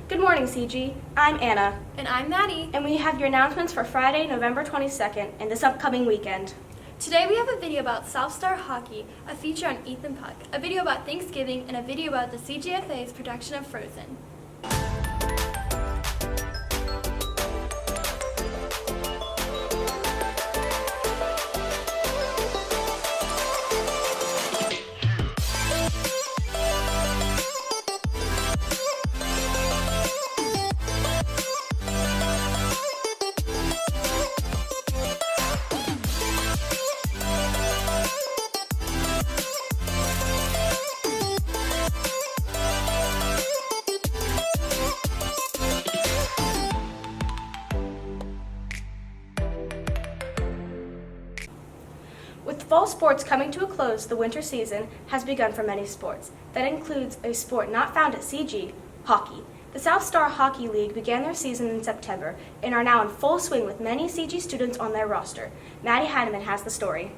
Good morning, CG. I'm Anna. And I'm Maddie. And we have your announcements for Friday, November 22nd and this upcoming weekend. Today we have a video about South Star Hockey, a feature on Ethan Puck, a video about Thanksgiving, and a video about the CGFAA's production of Frozen. With fall sports coming to a close, the winter season has begun for many sports. That includes a sport not found at CG, hockey. The South Star Hockey League began their season in September and are now in full swing with many CG students on their roster. Maddie Hanneman has the story.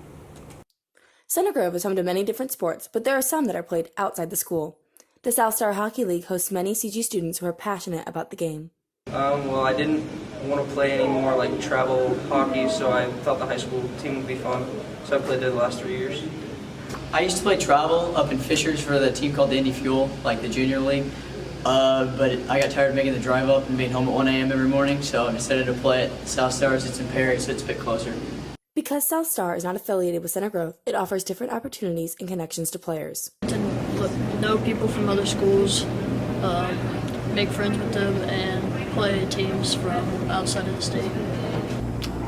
Center Grove is home to many different sports, but there are some that are played outside the school. The South Star Hockey League hosts many CG students who are passionate about the game. Well, I didn't want to play any more like travel hockey, so I thought the high school team would be fun. So I played there the last 3 years. I used to play travel up in Fishers for the team called the Indy Fuel, like the junior league. But I got tired of making the drive up and being home at 1 a.m. every morning, so I decided to play at South Stars. It's in Perry, so it's a bit closer. Because South Star is not affiliated with Center Grove, it offers different opportunities and connections to players. To know people from other schools, make friends with them, and play teams from outside of the state.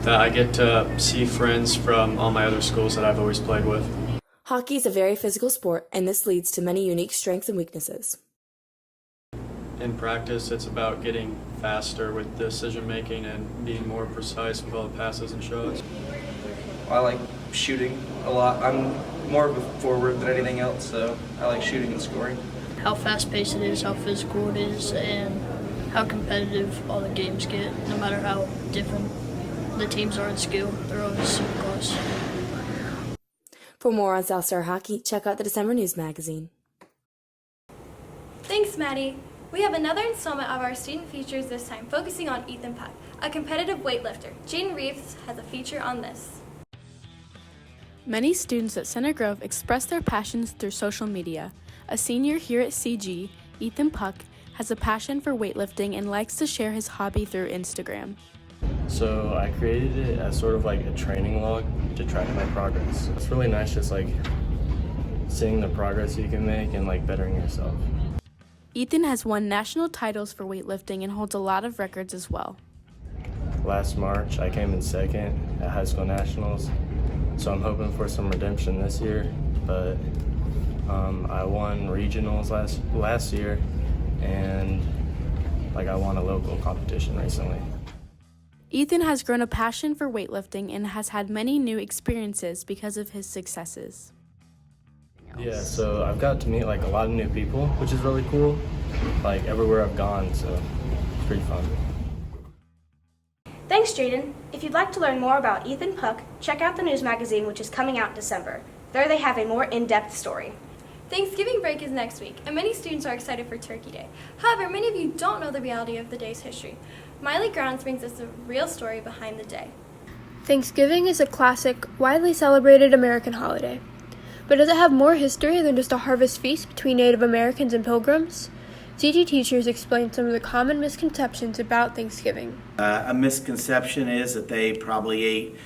That I get to see friends from all my other schools that I've always played with. Hockey is a very physical sport, and this leads to many unique strengths and weaknesses. In practice, it's about getting faster with decision making and being more precise with all the passes and shots. I like shooting a lot. I'm more of a forward than anything else, so I like shooting and scoring. How fast-paced it is, how physical it is, and how competitive all the games get. No matter how different the teams are in skill, they're always super close. For more on South Star Hockey, check out the December News magazine. Thanks, Maddie. We have another installment of our student features, this time focusing on Ethan Puck, a competitive weightlifter. Jaden Reeves has a feature on this. Many students at Center Grove express their passions through social media. A senior here at CG, Ethan Puck, has a passion for weightlifting and likes to share his hobby through Instagram. So I created it as sort of like a training log to track my progress. It's really nice just like seeing the progress you can make and like bettering yourself. Ethan has won national titles for weightlifting and holds a lot of records as well. Last March I came in second at high school nationals, so I'm hoping for some redemption this year, but I won regionals last year, and like I won a local competition recently. Ethan has grown a passion for weightlifting and has had many new experiences because of his successes. Yeah, so I've got to meet like a lot of new people, which is really cool, like everywhere I've gone, so it's pretty fun. Thanks, Jaden. If you'd like to learn more about Ethan Puck, check out the news magazine, which is coming out in December. There they have a more in-depth story. Thanksgiving break is next week, and many students are excited for Turkey Day. However, many of you don't know the reality of the day's history. Miley Grounds brings us the real story behind the day. Thanksgiving is a classic, widely celebrated American holiday. But does it have more history than just a harvest feast between Native Americans and Pilgrims? CG teachers explain some of the common misconceptions about Thanksgiving. A misconception is that they probably ate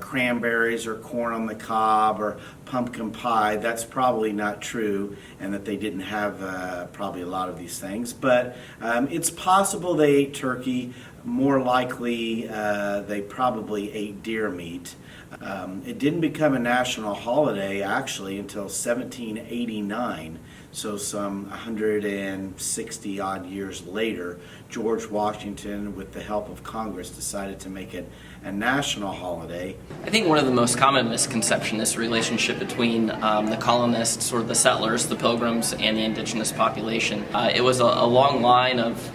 cranberries or corn on the cob or pumpkin pie. That's probably not true, and that they didn't have probably a lot of these things. But it's possible they ate turkey. More likely, they probably ate deer meat. It didn't become a national holiday actually until 1789. So some 160 odd years later, George Washington, with the help of Congress, decided to make it a national holiday. I think one of the most common misconceptions is the relationship between the colonists, or the settlers, the pilgrims, and the indigenous population. It was a long line of,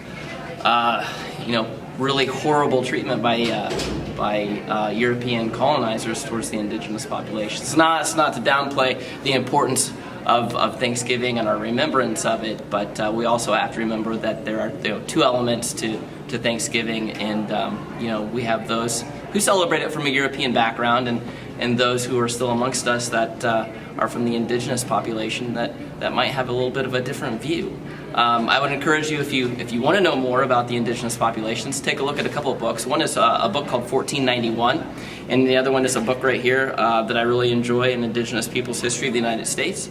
really horrible treatment by European colonizers towards the indigenous population. It's not to downplay the importance of Thanksgiving and our remembrance of it, but we also have to remember that there are two elements to Thanksgiving, and we have those who celebrate it from a European background, and those who are still amongst us that are from the indigenous population that might have a little bit of a different view. I would encourage you, if you want to know more about the indigenous populations, take a look at a couple of books. One is a book called 1491, and the other one is a book right here that I really enjoy, An Indigenous People's History of the United States,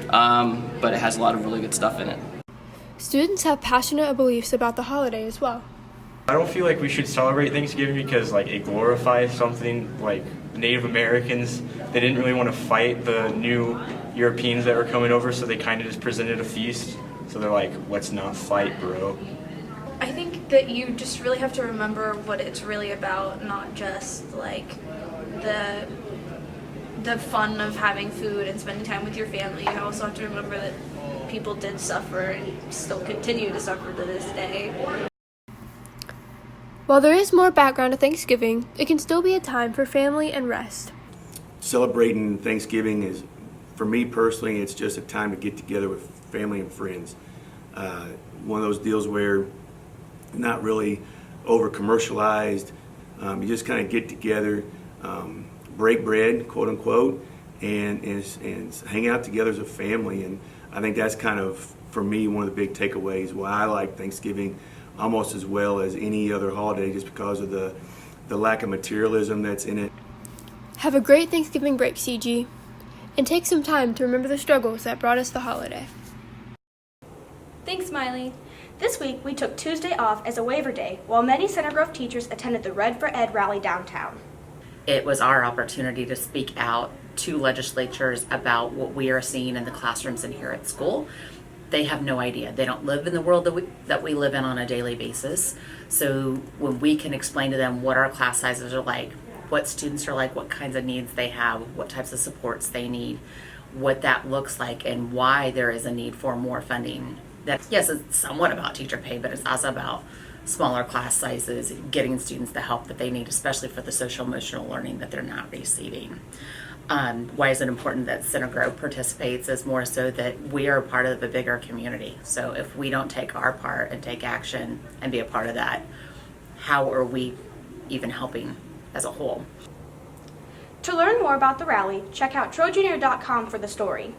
but it has a lot of really good stuff in it. Students have passionate beliefs about the holiday as well. I don't feel like we should celebrate Thanksgiving because it glorifies something like Native Americans. They didn't really want to fight the new Europeans that were coming over, so they kind of just presented a feast. So they're like, let's not fight, bro. I think that you just really have to remember what it's really about, not just the fun of having food and spending time with your family. You also have to remember that people did suffer and still continue to suffer to this day. While there is more background to Thanksgiving, it can still be a time for family and rest. Celebrating Thanksgiving is, for me personally, it's just a time to get together with family and friends. One of those deals where not really over commercialized. You just kind of get together, break bread, quote unquote, and hang out together as a family. And I think that's kind of, for me, one of the big takeaways why I like Thanksgiving almost as well as any other holiday, just because of the lack of materialism that's in it. Have a great Thanksgiving break, CG, and take some time to remember the struggles that brought us the holiday. Thanks, Miley. This week, we took Tuesday off as a waiver day, while many Center Grove teachers attended the Red for Ed rally downtown. It was our opportunity to speak out to legislatures about what we are seeing in the classrooms and here at school. They have no idea. They don't live in the world that we live in on a daily basis. So when we can explain to them what our class sizes are like, what students are like, what kinds of needs they have, what types of supports they need, what that looks like, and why there is a need for more funding. Yes, it's somewhat about teacher pay, but it's also about smaller class sizes, getting students the help that they need, especially for the social emotional learning that they're not receiving. Why is it important that Center Grove participates is more so that we are part of a bigger community. So if we don't take our part and take action and be a part of that, how are we even helping as a whole? To learn more about the rally, check out trojunior.com for the story.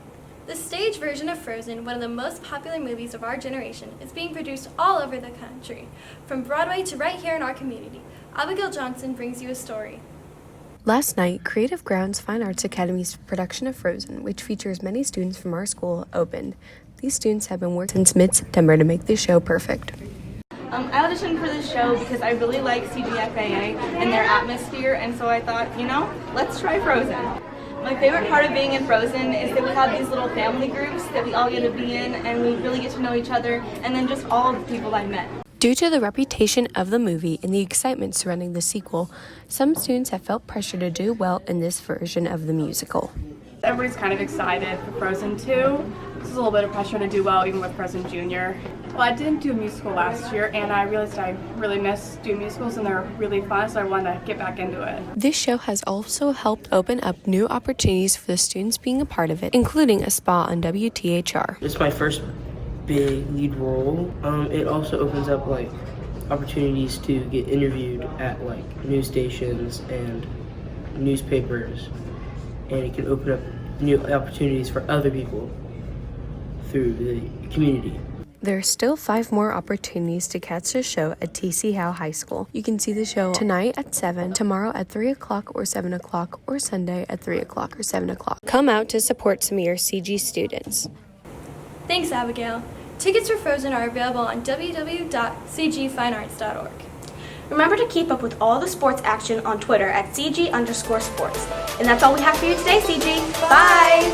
The stage version of Frozen, one of the most popular movies of our generation, is being produced all over the country, from Broadway to right here in our community. Abigail Johnson brings you a story. Last night, Creative Grounds Fine Arts Academy's production of Frozen, which features many students from our school, opened. These students have been working since mid-September to make this show perfect. I auditioned for this show because I really like CGFAA and their atmosphere, and so I thought, let's try Frozen. My favorite part of being in Frozen is that we have these little family groups that we all get to be in, and we really get to know each other, and then just all of the people I met. Due to the reputation of the movie and the excitement surrounding the sequel, some students have felt pressure to do well in this version of the musical. Everybody's kind of excited for Frozen 2. There's a little bit of pressure to do well even with Frozen Junior. Well, I didn't do a musical last year, and I realized I really miss doing musicals, and they're really fun, so I wanted to get back into it. This show has also helped open up new opportunities for the students being a part of it, including a spot on WTHR. It's my first big lead role. It also opens up opportunities to get interviewed at news stations and newspapers, and it can open up new opportunities for other people through the community. There are still 5 more opportunities to catch the show at T.C. Howe High School. You can see the show tonight at 7, tomorrow at 3 o'clock or 7 o'clock, or Sunday at 3 o'clock or 7 o'clock. Come out to support some of your CG students. Thanks, Abigail. Tickets for Frozen are available on www.cgfinearts.org. Remember to keep up with all the sports action on Twitter at CG_sports. And that's all we have for you today, CG. Bye!